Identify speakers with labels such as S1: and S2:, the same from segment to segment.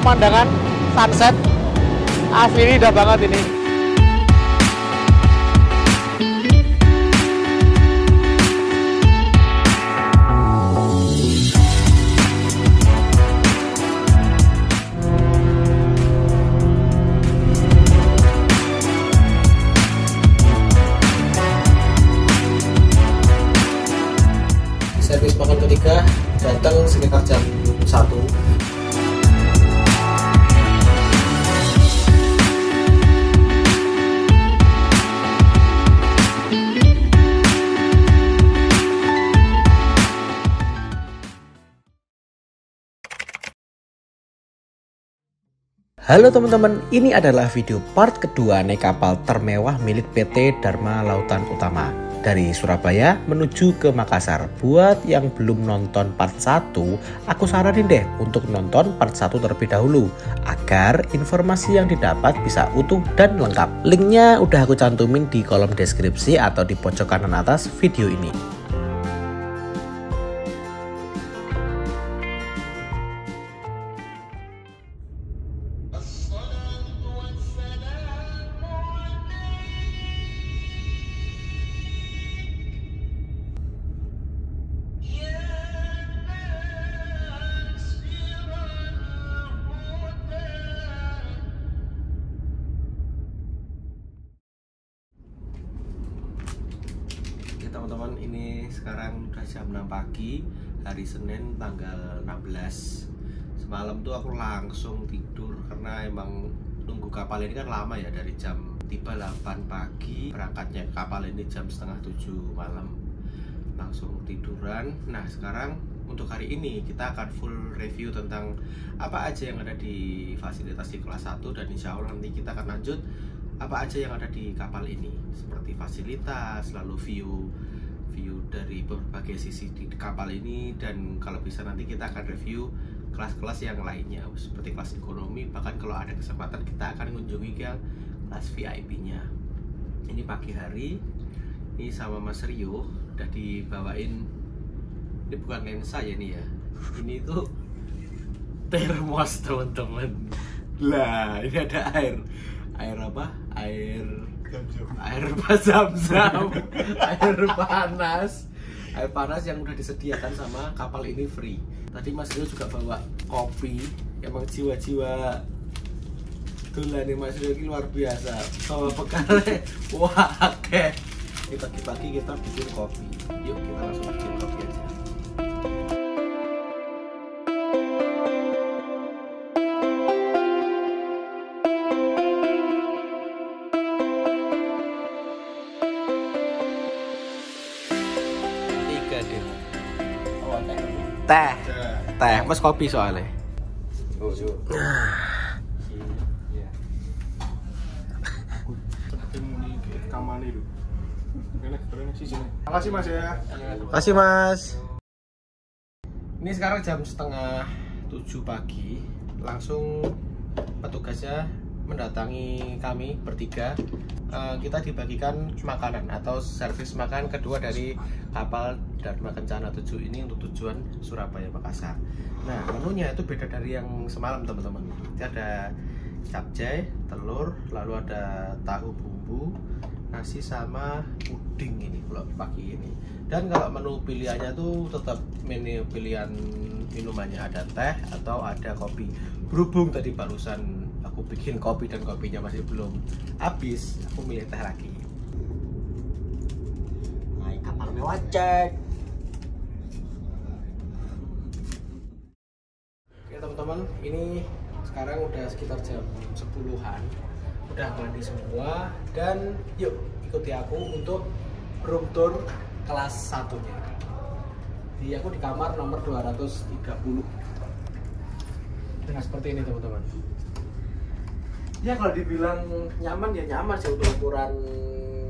S1: pemandangan sunset. Asli ini indah banget ini.
S2: Servis makan ketiga datang sekitar jam 1.
S3: Halo teman-teman, ini adalah video part kedua naik kapal termewah milik PT Dharma Lautan Utama dari Surabaya menuju ke Makassar. Buat yang belum nonton part 1, aku saranin deh untuk nonton part 1 terlebih dahulu agar informasi yang didapat bisa utuh dan lengkap. Linknya udah aku cantumin di kolom deskripsi atau di pojok kanan atas video ini.
S2: Teman-teman, ini sekarang udah jam 6 pagi hari Senin tanggal 16. Semalam tuh aku langsung tidur karena emang nunggu kapal ini kan lama ya, dari jam tiba 8 pagi, berangkatnya kapal ini jam setengah 7 malam, langsung tiduran. Nah sekarang untuk hari ini kita akan full review tentang apa aja yang ada di fasilitas di kelas 1, dan insya Allah nanti kita akan lanjut apa aja yang ada di kapal ini, seperti fasilitas, lalu view dari berbagai sisi di kapal ini, dan kalau bisa nanti kita akan review kelas-kelas yang lainnya seperti kelas ekonomi, bahkan kalau ada kesempatan kita akan mengunjungi ke kelas VIP-nya. Ini pagi hari, ini sama Mas Rio udah dibawain, ini bukan lensa ya ini ya, ini tuh termos teman-teman. Lah ini ada air apa? Air zam-zam, air panas yang udah disediakan sama kapal ini free. Tadi Mas Rio juga bawa kopi, emang jiwa-jiwa dolan nih Mas Rio ini luar biasa. Sama bekalnya, wah oke. Pagi-pagi kita bikin kopi. Yuk kita langsung bikin kopi aja. Teh, mas kopi soalnya.
S1: Makasih Mas ya.
S2: Makasih Mas. Ini sekarang jam setengah 7 pagi. Langsung petugasnya mendatangi kami bertiga. Kita dibagikan makanan atau servis makan kedua dari kapal Dharma Kencana 7 ini untuk tujuan Surabaya Makassar. Nah menunya itu beda dari yang semalam teman-teman. Ini ada capcay, telur, lalu ada tahu bumbu, nasi sama puding ini kalau pagi ini. Dan kalau menu pilihannya tuh tetap menu pilihan minumannya ada teh atau ada kopi. Berhubung tadi barusan aku bikin kopi dan kopinya masih belum habis, aku milih teh lagi.
S3: Naik kapal mewah cek.
S2: Oke teman-teman, ini sekarang udah sekitar jam 10-an, udah mandi semua, dan yuk ikuti aku untuk room tour kelas 1-nya. Aku di kamar nomor 230. Nah seperti ini teman-teman. Ya kalau dibilang nyaman ya nyaman sih, untuk ukuran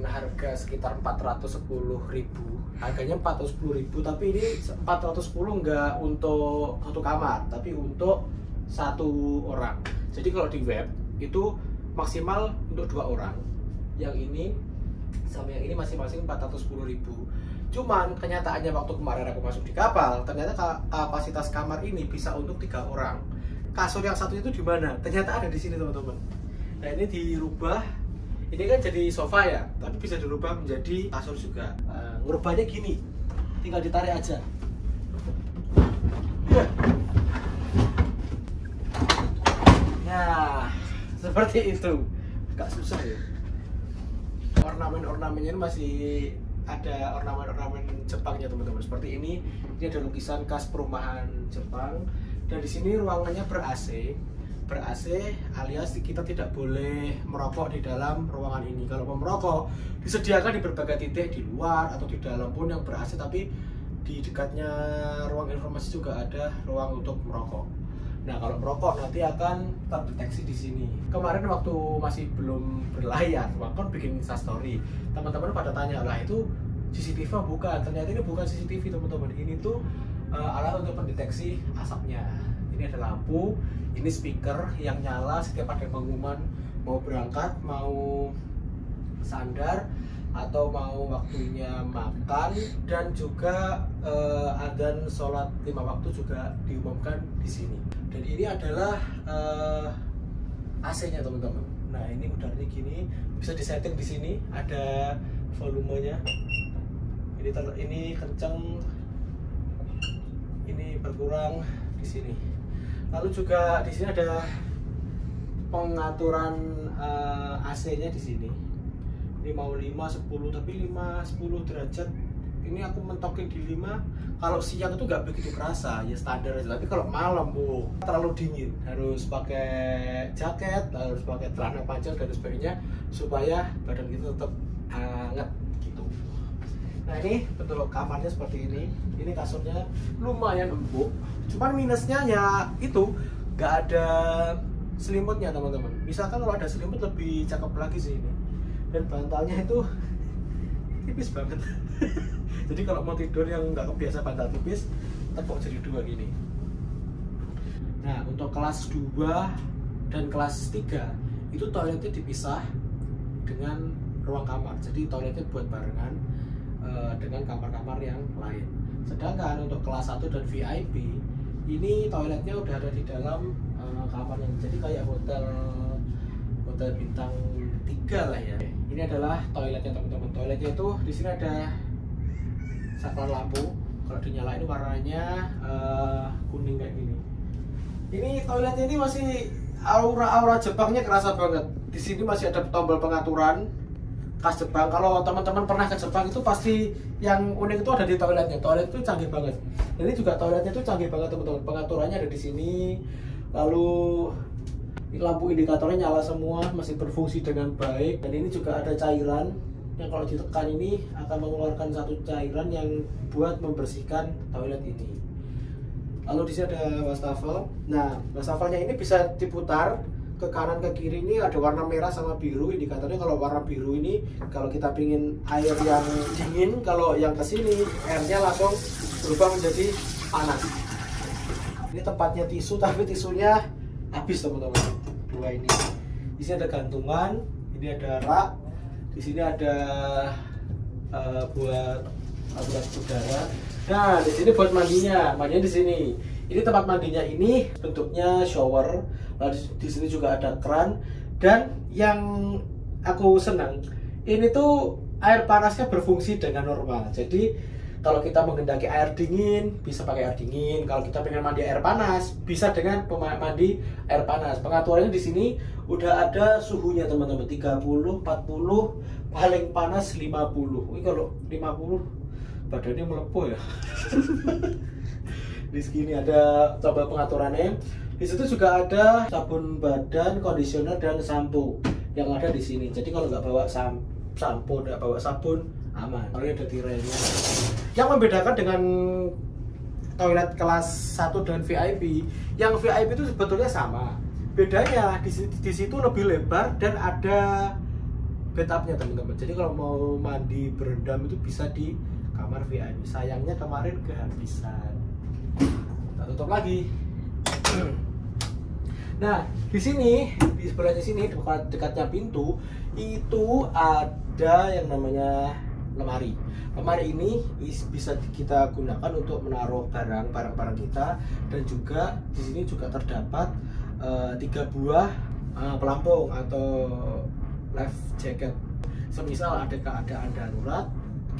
S2: harga sekitar 410.000. Harganya 410.000, tapi ini 410 enggak untuk satu kamar, tapi untuk satu orang. Jadi kalau di web itu maksimal untuk 2 orang. Yang ini sama yang ini masing-masing 410.000. Cuman kenyataannya waktu kemarin aku masuk di kapal, ternyata kapasitas kamar ini bisa untuk 3 orang.
S4: kasur yang satu itu di mana? Ternyata ada di sini teman-teman. Nah ini dirubah, ini kan jadi sofa ya, tapi bisa dirubah menjadi kasur juga. Ngerubahnya gini, tinggal ditarik aja. Nah, seperti itu. Gak susah ya. Ornamen-ornamennya masih ada ornamen-ornamen Jepangnya teman-teman. Seperti ini ada lukisan khas perumahan Jepang. Dan di sini ruangannya ber-AC. Ber-AC alias kita tidak boleh merokok di dalam ruangan ini. Kalau mau merokok disediakan di berbagai titik di luar atau di dalam pun yang ber-AC, tapi di dekatnya ruang informasi juga ada ruang untuk merokok. Nah, kalau merokok nanti akan terdeteksi di sini. Kemarin waktu masih belum berlayar, waktu bikin Instastory, teman-teman pada tanya, lah itu CCTV bukan? Ternyata ini bukan CCTV teman-teman. Ini tuh alat untuk mendeteksi asapnya. Ini ada lampu, ini speaker yang nyala setiap ada pengumuman mau berangkat, mau sandar, atau mau waktunya makan, dan juga adzan sholat 5 waktu juga diumumkan di sini. Dan ini adalah AC-nya teman-teman. Nah ini udaranya gini, bisa disetting di sini, ada volumenya. Ini kenceng, ini berkurang di sini. Lalu juga di sini ada pengaturan AC-nya di sini. Ini mau 5, 10, tapi 5, 10 derajat. Ini aku mentokin di 5. Kalau siang itu nggak begitu kerasa, ya standar aja. Tapi kalau malam, terlalu dingin. Harus pakai jaket, harus pakai celana panjang dan sebagainya supaya badan kita tetap hangat gitu. Nah ini bentuk kamarnya seperti ini. Ini kasurnya lumayan empuk. Cuman minusnya ya itu nggak ada selimutnya teman-teman. Misalkan kalau ada selimut lebih cakep lagi sih ini. Dan bantalnya itu tipis banget. Jadi kalau mau tidur yang nggak kebiasa bantal tipis, tepuk jadi 2 gini. Nah untuk kelas 2 dan kelas 3 itu toiletnya dipisah dengan ruang kamar. Jadi toiletnya buat barengan dengan kamar-kamar yang lain. Sedangkan untuk kelas 1 dan VIP ini toiletnya udah ada di dalam kamarnya. Jadi kayak hotel bintang 3 lah ya. Ini adalah toiletnya teman-teman. Toiletnya itu di sini ada saklar lampu. Kalau dinyalain warnanya kuning kayak gini. Ini toiletnya ini masih aura Jepangnya kerasa banget. Di sini masih ada tombol pengaturan khas Jepang. Kalau teman-teman pernah ke Jepang itu pasti yang unik itu ada di toiletnya. Toilet itu canggih banget. Ini juga toiletnya itu canggih banget teman-teman. Pengaturannya ada di sini. Lalu lampu indikatornya nyala semua, masih berfungsi dengan baik. Dan ini juga ada cairan yang kalau ditekan ini akan mengeluarkan satu cairan yang buat membersihkan toilet ini. Lalu di sini ada wastafel. Nah, wastafelnya ini bisa diputar ke kanan ke kiri. Ini ada warna merah sama biru. Indikatornya kalau warna biru ini kalau kita pingin air yang dingin, kalau yang ke sini airnya langsung berubah menjadi panas. Ini tempatnya tisu, tapi tisunya habis teman-teman. 2 ini. Di sini ada gantungan, ini ada rak. Di sini ada buat alat udara. Nah, di sini buat mandinya di sini. Ini tempat mandinya ini bentuknya shower. Lalu di sini juga ada keran. Dan yang aku senang, ini tuh air panasnya berfungsi dengan normal. Jadi kalau kita menghendaki air dingin, bisa pakai air dingin. Kalau kita pengen mandi air panas, bisa dengan mandi air panas. Pengaturannya di sini udah ada suhunya teman-teman, 30, 40, paling panas 50. Ini kalau 50 badannya melepuh ya. Di sini ada coba pengaturannya. Di situ juga ada sabun badan, conditioner dan sampo yang ada di sini. Jadi kalau nggak bawa sampo, nggak bawa sabun, aman. Kalau ada tirainya. Yang membedakan dengan toilet kelas 1 dan VIP, yang VIP itu sebetulnya sama. Bedanya di situ lebih lebar dan ada bathtubnya teman-teman. Jadi kalau mau mandi berendam itu bisa di kamar VIP. Sayangnya kemarin kehabisan. Kita tutup lagi. Nah, di sini, di sebelahnya sini dekatnya pintu itu ada yang namanya lemari. Lemari ini bisa kita gunakan untuk menaruh barang-barang kita, dan juga di sini juga terdapat 3 buah pelampung atau life jacket. Semisal ada keadaan darurat,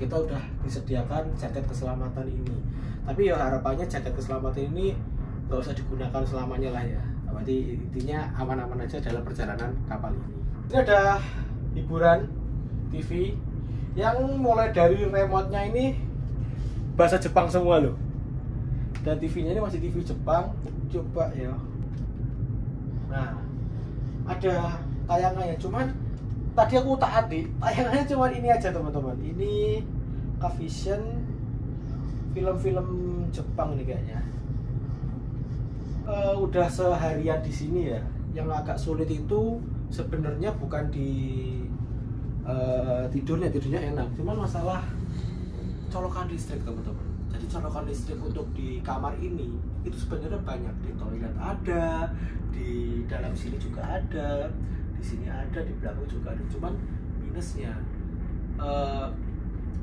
S4: kita udah disediakan jaket keselamatan ini. Tapi ya harapannya jaket keselamatan ini nggak usah digunakan selamanya lah ya. Berarti intinya aman-aman aja dalam perjalanan kapal ini. Ini ada hiburan TV yang mulai dari remote-nya ini bahasa Jepang semua loh. Dan TV-nya ini masih TV Jepang. Coba ya. Nah, ada tayangannya, cuman tadi aku taati tayangannya cuman ini aja teman-teman. Ini Cavision, film-film Jepang nih kayaknya. Udah seharian di sini ya. Yang agak sulit itu sebenarnya bukan di tidurnya enak, cuman masalah colokan listrik teman-teman. Jadi colokan listrik untuk di kamar ini itu sebenarnya banyak, di toilet ada, di dalam sini juga ada, di sini ada, di belakang juga ada. Cuman minusnya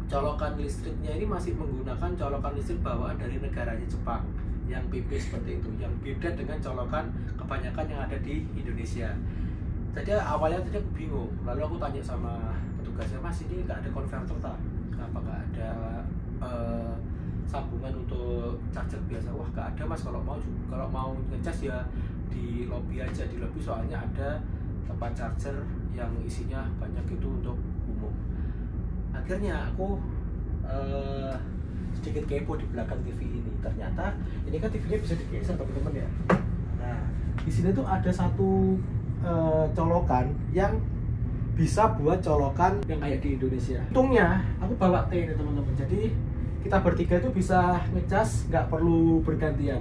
S4: colokan listriknya ini masih menggunakan colokan listrik bawaan dari negaranya Jepang yang PP seperti itu, yang beda dengan colokan kebanyakan yang ada di Indonesia. Jadi awalnya tadi aku bingung, lalu aku tanya sama petugasnya, Mas ini nggak ada konverter tak? Kenapa nggak ada sambungan untuk charger biasa? Wah nggak ada Mas, kalau mau ngecas ya di lobby aja, di lobby soalnya ada tempat charger yang isinya banyak itu untuk umum. Akhirnya aku sedikit kepo di belakang TV ini. Ternyata ini kan TV-nya bisa digeser teman-teman ya. Nah di sini tuh ada satu colokan yang bisa buat colokan yang kayak di Indonesia. Untungnya aku bawa T ini teman-teman. Jadi kita bertiga itu bisa ngecas, nggak perlu bergantian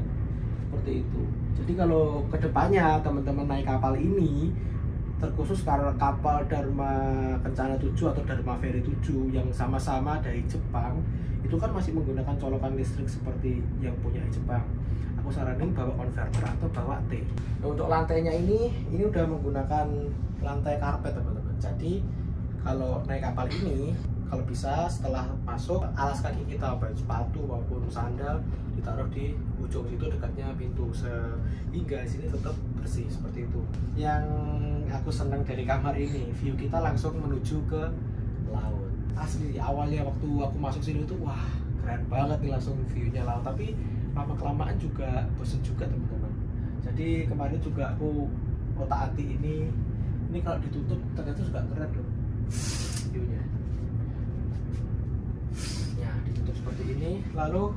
S4: seperti itu. Jadi kalau kedepannya teman-teman naik kapal ini, terkhusus karena kapal Dharma Kencana 7 atau Dharma Ferry 7 yang sama-sama dari Jepang, itu kan masih menggunakan colokan listrik seperti yang punya Jepang. Aku saranin bawa konverter atau bawa T. Nah, untuk lantainya ini udah menggunakan lantai karpet teman-teman. Jadi kalau naik kapal ini, kalau bisa setelah masuk, alas kaki kita baik sepatu maupun sandal ditaruh di ujung situ dekatnya pintu, sehingga sini tetap bersih seperti itu. Yang aku senang dari kamar ini, view kita langsung menuju ke laut. Asli awalnya waktu aku masuk sini tuh wah keren banget nih, langsung view-nya laut. Tapi lama kelamaan juga bosan juga teman-teman. Jadi kemarin juga aku otak-atik ini kalau ditutup ternyata juga keren loh view-nya. Ya ditutup seperti ini, lalu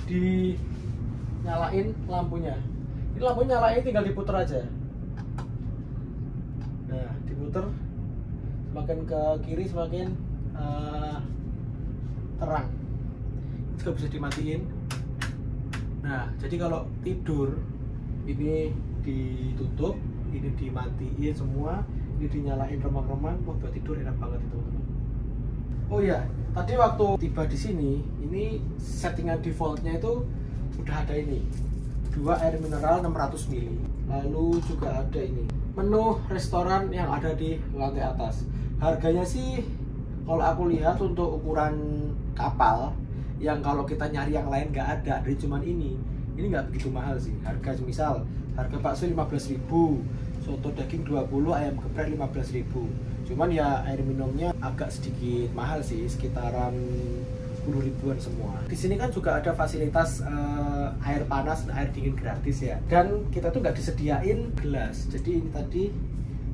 S4: dinyalain lampunya. Ini lampunya nyalain tinggal diputer aja. Nah diputer, semakin ke kiri semakin terang. Itu juga bisa dimatiin. Nah, jadi kalau tidur ini ditutup, ini dimatiin semua, ini dinyalain remang-remang, mau buat tidur enak banget itu teman-teman. Oh ya, tadi waktu tiba di sini, ini settingan defaultnya itu udah ada ini, 2 air mineral 600 ml. Lalu juga ada ini menu restoran yang ada di lantai atas. Harganya sih kalau aku lihat untuk ukuran kapal yang kalau kita nyari yang lain nggak ada, dari cuman ini nggak begitu mahal sih. Harga misal harga bakso 15.000, soto daging 20, ayam geprek 15.000. Cuman ya air minumnya agak sedikit mahal sih, sekitaran 10 ribuan semua. Di sini kan juga ada fasilitas air panas dan air dingin gratis ya. Dan kita tuh nggak disediain gelas. Jadi ini tadi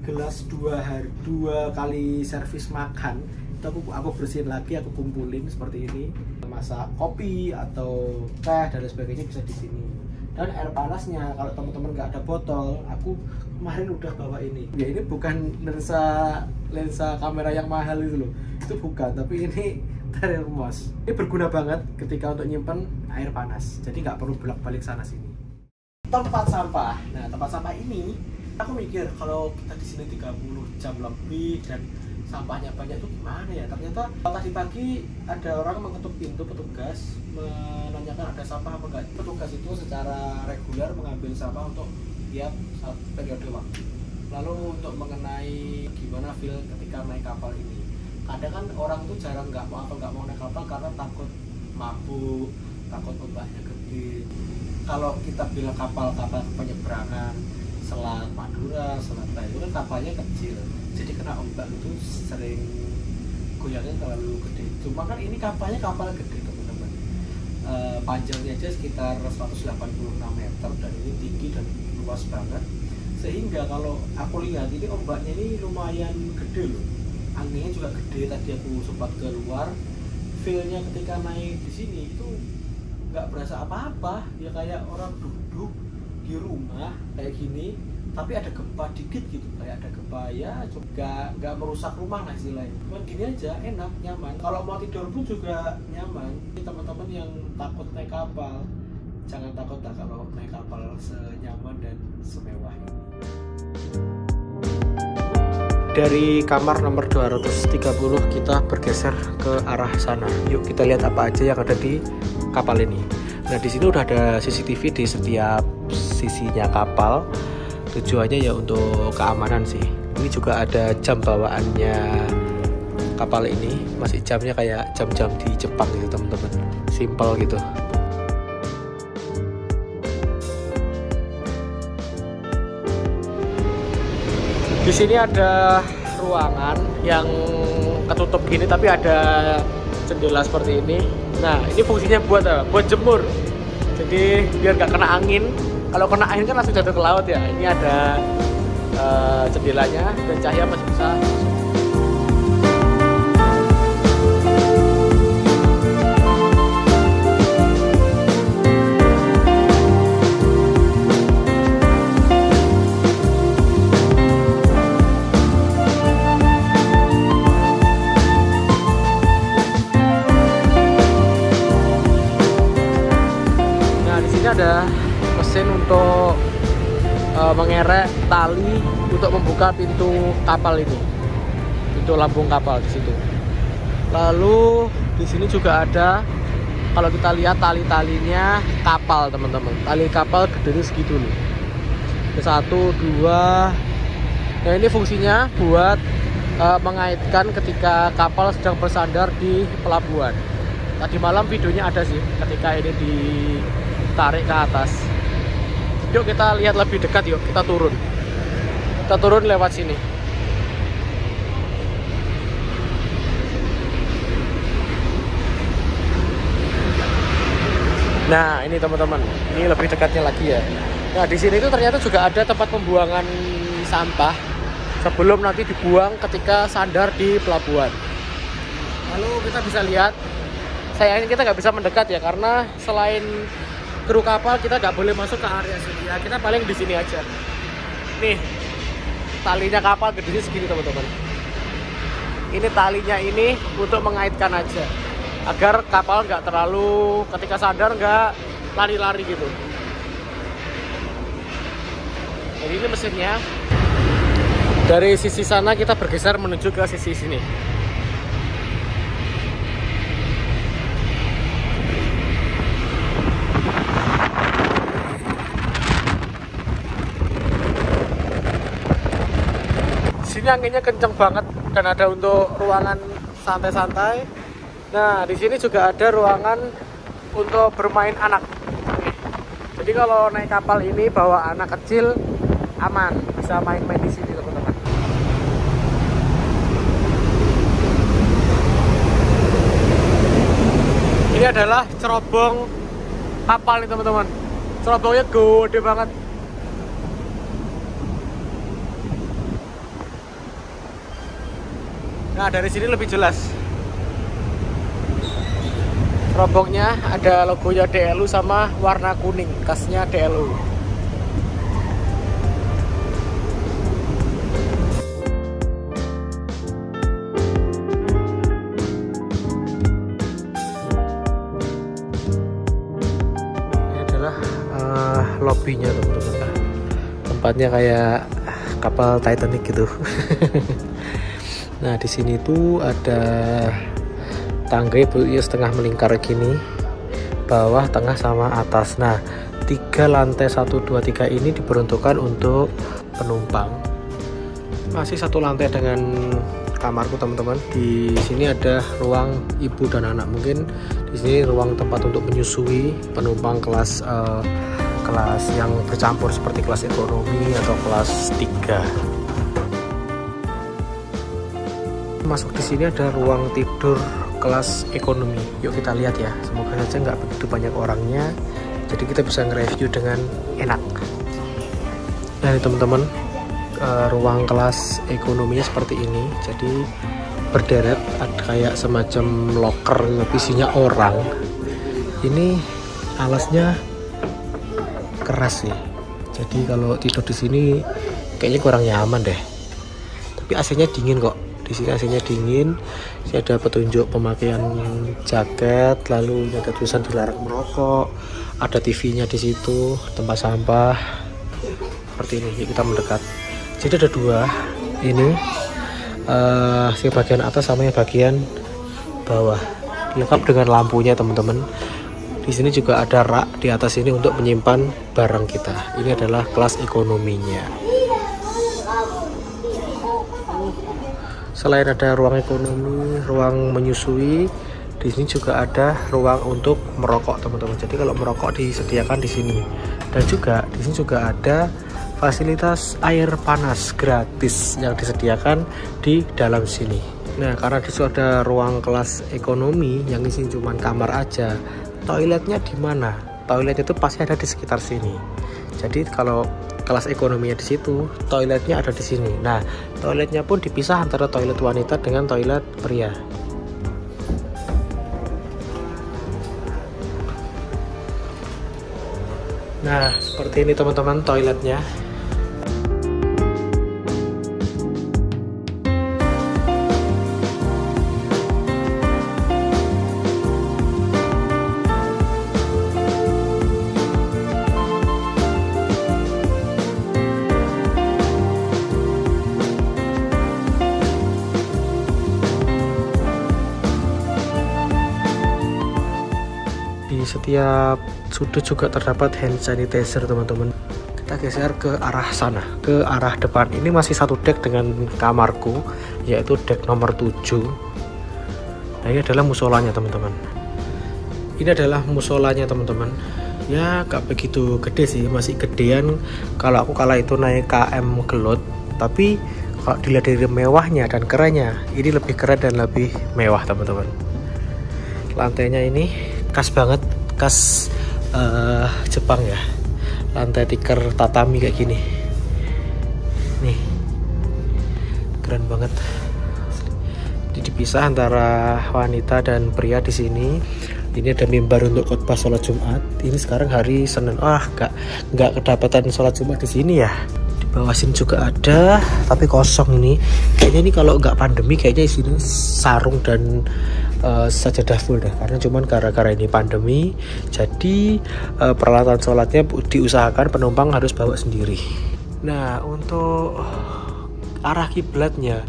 S4: gelas 2 kali servis makan itu aku bersihin lagi, aku kumpulin seperti ini. Masak kopi atau teh dan sebagainya bisa di sini. Dan air panasnya kalau teman-teman nggak ada botol, aku kemarin udah bawa ini. Ya ini bukan lensa kamera yang mahal itu loh, itu bukan, tapi ini thermos. Ini berguna banget ketika untuk nyimpen air panas. Jadi nggak perlu bolak-balik sana sini. Tempat sampah. Nah tempat sampah ini aku mikir kalau kita di sini 30 jam lebih dan sampahnya banyak tuh gimana ya. Ternyata tadi pagi ada orang mengetuk pintu, petugas menanyakan ada sampah apa enggak. Petugas itu secara reguler mengambil sampah untuk tiap periode waktu. Lalu untuk mengenai gimana feel ketika naik kapal ini, Kadang kan orang tuh jarang nggak mau naik kapal karena takut mabuk, takut ombaknya gede. Kalau kita bilang kapal-kapal penyeberangan Selat Madura, Selat Bali itu kan kapalnya kecil, jadi kena ombak itu sering goyangnya terlalu gede. Cuma kan ini kapalnya kapal gede teman-teman, panjangnya aja sekitar 186 meter dan ini tinggi dan luas banget, sehingga kalau aku lihat ini ombaknya ini lumayan gede loh, anginnya juga gede. Tadi aku sempat keluar, feel-nya ketika naik di sini itu nggak berasa apa-apa, ya kayak orang duduk di rumah kayak gini, tapi ada gempa dikit gitu, kayak ada gempa ya, juga nggak merusak rumah lah istilahnya. Cuman gini aja, enak, nyaman. Kalau mau tidur pun juga nyaman. Ini teman-teman yang takut naik kapal, jangan takut lah kalau naik kapal senyaman dan semewah ini.
S3: Dari kamar nomor 230 kita bergeser ke arah sana. Yuk kita lihat apa aja yang ada di kapal ini. Nah di sini udah ada CCTV di setiap sisinya kapal. Tujuannya ya untuk keamanan sih. Ini juga ada jam bawaannya kapal ini. Masih jamnya kayak jam-jam di Jepang gitu teman-teman. Simple gitu. Di sini ada ruangan yang ketutup gini tapi ada jendela seperti ini. Nah, ini fungsinya buat apa? Buat jemur. Jadi biar nggak kena angin. Kalau kena angin kan langsung jatuh ke laut ya. Ini ada jendelanya dan cahaya masih bisa. Ada mesin untuk mengerek tali untuk membuka pintu kapal ini, pintu lambung kapal di situ. Lalu di sini juga ada, kalau kita lihat tali-talinya kapal teman-teman, tali kapal gede segitu nih, 1, 2. Nah ini fungsinya buat mengaitkan ketika kapal sedang bersandar di pelabuhan. Tadi malam videonya ada sih ketika ini ditarik ke atas. Yuk kita lihat lebih dekat, yuk kita turun. Kita turun lewat sini. Nah ini teman-teman, ini lebih dekatnya lagi ya. Nah di sini itu ternyata juga ada tempat pembuangan sampah sebelum nanti dibuang ketika sandar di pelabuhan. Lalu kita bisa lihat, sayangnya kita nggak bisa mendekat ya, karena selain kru kapal kita nggak boleh masuk ke area sini ya, kita paling di sini aja. Nih talinya kapal gedenya segini teman-teman. Ini talinya ini untuk mengaitkan aja agar kapal nggak terlalu ketika sandar nggak lari-lari gitu. Jadi ini mesinnya. Dari sisi sana kita bergeser menuju ke sisi sini. Sini anginnya kenceng banget dan ada untuk ruangan santai-santai. Nah, di sini juga ada ruangan untuk bermain anak. Jadi kalau naik kapal ini bawa anak kecil aman, bisa main-main di sini teman-teman. Ini adalah cerobong kapal nih teman-teman. Cerobongnya gede banget. Nah dari sini lebih jelas. Cerobongnya ada logonya DLU sama warna kuning, khasnya DLU. Ini adalah lobbynya teman-teman. Tempatnya kayak kapal Titanic gitu. Nah di sini tuh ada tangga ya setengah melingkar gini, bawah, tengah, sama atas. Nah 3 lantai 1, 2, 3 ini diperuntukkan untuk penumpang. Masih 1 lantai dengan
S4: kamarku teman-teman. Di sini ada ruang ibu dan anak. Mungkin di sini ruang tempat untuk menyusui penumpang kelas yang bercampur seperti kelas ekonomi atau kelas 3. Masuk di sini ada ruang tidur kelas ekonomi. Yuk kita lihat ya. Semoga saja nggak begitu banyak orangnya. Jadi kita bisa nge-review dengan enak. Nah ini teman-teman, ruang kelas ekonominya seperti ini. Jadi berderet, ada kayak semacam locker isinya orang. Ini alasnya keras sih. Jadi kalau tidur di sini kayaknya kurang nyaman deh. Tapi AC-nya dingin kok. Di sini AC-nya dingin. Ini ada petunjuk pemakaian jaket, lalu ada tulisan dilarang merokok. Ada TV-nya di situ, tempat sampah. Seperti ini. Yuk kita mendekat. Jadi ada dua. Ini si bagian atas sama yang bagian bawah. Lengkap dengan lampunya teman-teman. Di sini juga ada rak di atas ini untuk menyimpan barang kita. Ini adalah kelas ekonominya. Selain ada ruang ekonomi, ruang menyusui, di sini juga ada ruang untuk merokok teman-teman. Jadi kalau merokok disediakan di sini. Dan juga di sini juga ada fasilitas air panas gratis yang disediakan di dalam sini. Nah, karena di situ ada ruang kelas ekonomi yang isinya cuma kamar aja. Toiletnya di mana? Toiletnya itu pasti ada di sekitar sini. Jadi kalau kelas ekonominya di situ, toiletnya ada di sini. Nah, toiletnya pun dipisah antara toilet wanita dengan toilet pria. Nah, seperti ini teman-teman toiletnya. Di setiap sudut juga terdapat hand sanitizer teman-teman. Kita geser ke arah sana, ke arah depan. Ini masih satu deck dengan kamarku, yaitu deck nomor 7. Nah ini adalah musolanya teman-teman. Ini adalah musolanya teman-teman. Ya gak begitu gede sih, masih gedean kalau aku kala itu naik KM Gelut. Tapi kalau dilihat dari mewahnya dan kerennya, ini lebih keren dan lebih mewah teman-teman. Lantainya ini khas banget, khas Jepang ya. Lantai tikar tatami kayak gini. Nih, keren banget. Jadi dipisah antara wanita dan pria di sini. Ini ada mimbar untuk khotbah sholat Jumat. Ini sekarang hari Senin. Nggak kedapatan sholat Jumat di sini ya. Di bawah sini juga ada, tapi kosong ini. Kayaknya ini kalau nggak pandemi, kayaknya isinya sarung dan sajadah full deh, karena cuman gara-gara ini pandemi, jadi peralatan sholatnya diusahakan penumpang harus bawa sendiri. Nah untuk arah kiblatnya,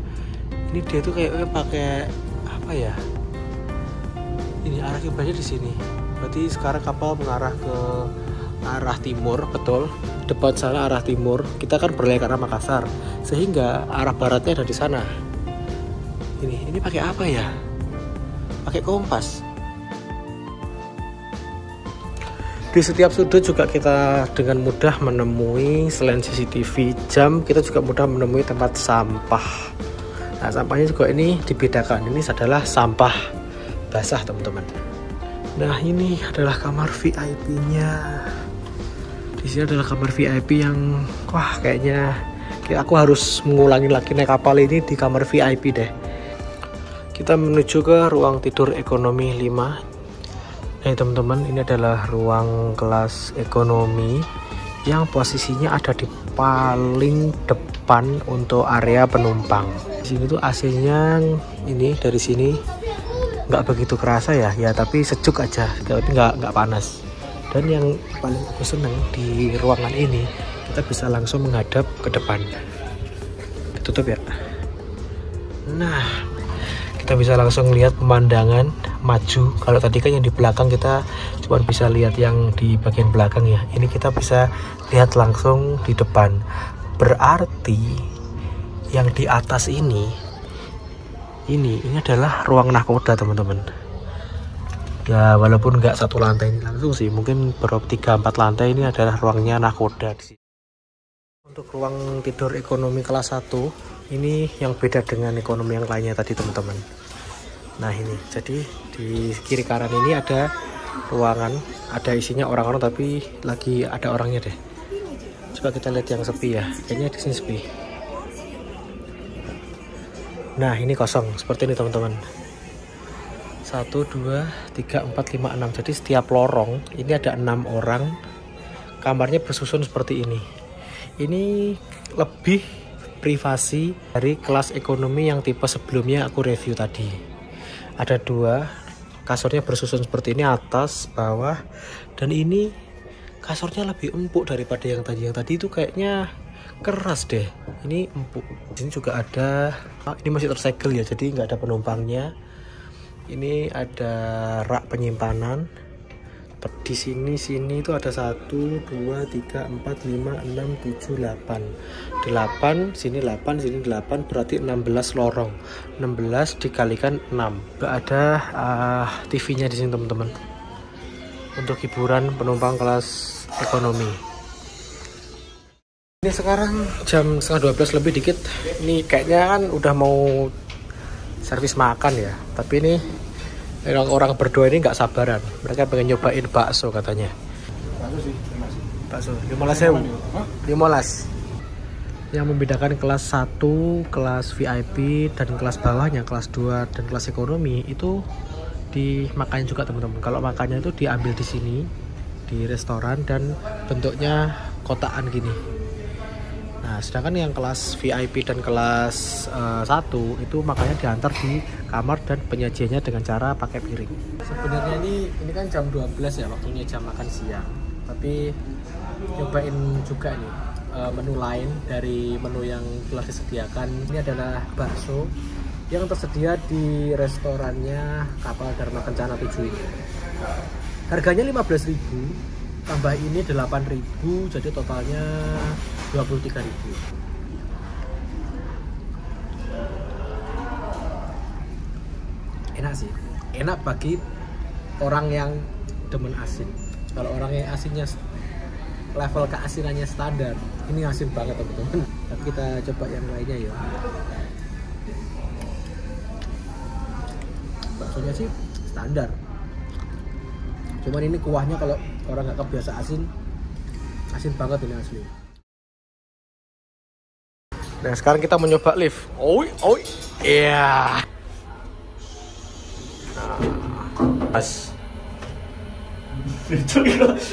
S4: ini dia tuh kayaknya pakai apa ya? Ini arah kiblatnya di sini. Berarti sekarang kapal mengarah ke arah timur, betul. Depan sana arah timur. Kita kan berlayar ke arah Makassar, sehingga arah baratnya ada di sana. Ini pakai apa ya? Pakai kompas. Di setiap sudut juga kita dengan mudah menemui, selain CCTV jam, kita juga mudah menemui tempat sampah. Nah sampahnya juga ini dibedakan, ini adalah sampah basah teman-teman. Nah ini adalah kamar VIP-nya. Di sini adalah kamar VIP yang kayaknya aku harus mengulangi lagi naik kapal ini di kamar VIP deh. Kita menuju ke ruang tidur ekonomi 5. Nah teman-teman, ini adalah ruang kelas ekonomi yang posisinya ada di paling depan untuk area penumpang. Di sini tuh AC-nya ini dari sini nggak begitu kerasa ya, tapi sejuk aja, tapi nggak panas. Dan yang paling aku seneng di ruangan ini, kita bisa langsung menghadap ke depan. Tutup ya. Nah, kita bisa langsung lihat pemandangan maju. Kalau tadi kan yang di belakang kita cuma bisa lihat yang di bagian belakang ya. Ini kita bisa lihat langsung di depan. Berarti yang di atas ini ini adalah ruang nahkoda teman-teman. Ya walaupun nggak satu lantai ini langsung sih, mungkin baru 3-4 lantai ini adalah ruangnya nahkoda di sini. Untuk ruang tidur ekonomi kelas 1 ini yang beda dengan ekonomi yang lainnya tadi teman-teman. Nah ini, jadi di kiri kanan ini ada ruangan, ada isinya orang-orang tapi lagi ada orangnya deh. Coba kita lihat yang sepi ya, kayaknya di sini sepi. Nah ini kosong seperti ini teman-teman. 1, 2, 3, 4, 5, 6. Jadi setiap lorong ini ada 6 orang. Kamarnya bersusun seperti ini. Ini lebih privasi dari kelas ekonomi yang tipe sebelumnya aku review tadi. Ada 2 kasurnya bersusun seperti ini, atas, bawah. Dan ini kasurnya lebih empuk daripada yang tadi. Yang tadi itu kayaknya keras deh. Ini empuk. Di sini juga ada, ini masih tersegel ya, jadi nggak ada penumpangnya. Ini ada rak penyimpanan. Di sini itu ada 1, 2, 3, 4, 5, 6, 7, 8. 8, sini 8, sini 8, berarti 16 lorong. 16 dikalikan 6. Ada TV-nya di sini teman-teman. Untuk hiburan penumpang kelas ekonomi. Ini sekarang jam setengah 12 lebih dikit. Ini kayaknya kan udah mau servis makan ya, tapi ini orang berdua ini nggak sabaran, mereka pengen nyobain bakso katanya. Bakso 15.000. 15. Yang membedakan kelas 1, kelas VIP dan kelas bawahnya, kelas 2 dan kelas ekonomi itu di makannya juga teman-teman. Kalau makannya itu diambil di sini di restoran dan bentuknya kotakan gini. Nah, sedangkan yang kelas VIP dan kelas 1 itu makanya diantar di kamar dan penyajiannya dengan cara pakai piring. Sebenarnya ini kan jam 12 ya, waktunya jam makan siang. Tapi cobain juga nih menu lain dari menu yang telah disediakan. Ini adalah bakso yang tersedia di restorannya Kapal Dharma Kencana 7 ini. Harganya 15.000. Tambah ini 8.000, jadi totalnya 23.000. Enak sih, enak bagi orang yang demen asin. Kalau orang yang asinnya level keasinannya standar, ini asin banget teman-teman. Tapi kita coba yang lainnya ya. Baksonya sih standar, cuman ini kuahnya kalau orang nggak kebiasa asin banget ini asli. Nah sekarang kita mencoba lift. Iya. Pas.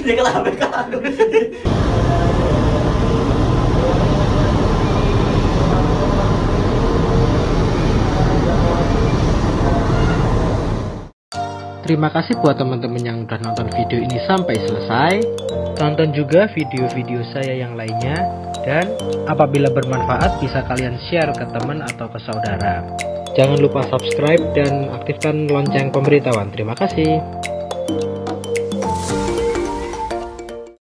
S4: Ya kenapa kan? Terima kasih buat teman-teman yang udah nonton video ini sampai selesai. Tonton juga video-video saya yang lainnya. Dan apabila bermanfaat bisa kalian share ke teman atau ke saudara. Jangan lupa subscribe dan aktifkan lonceng pemberitahuan. Terima kasih.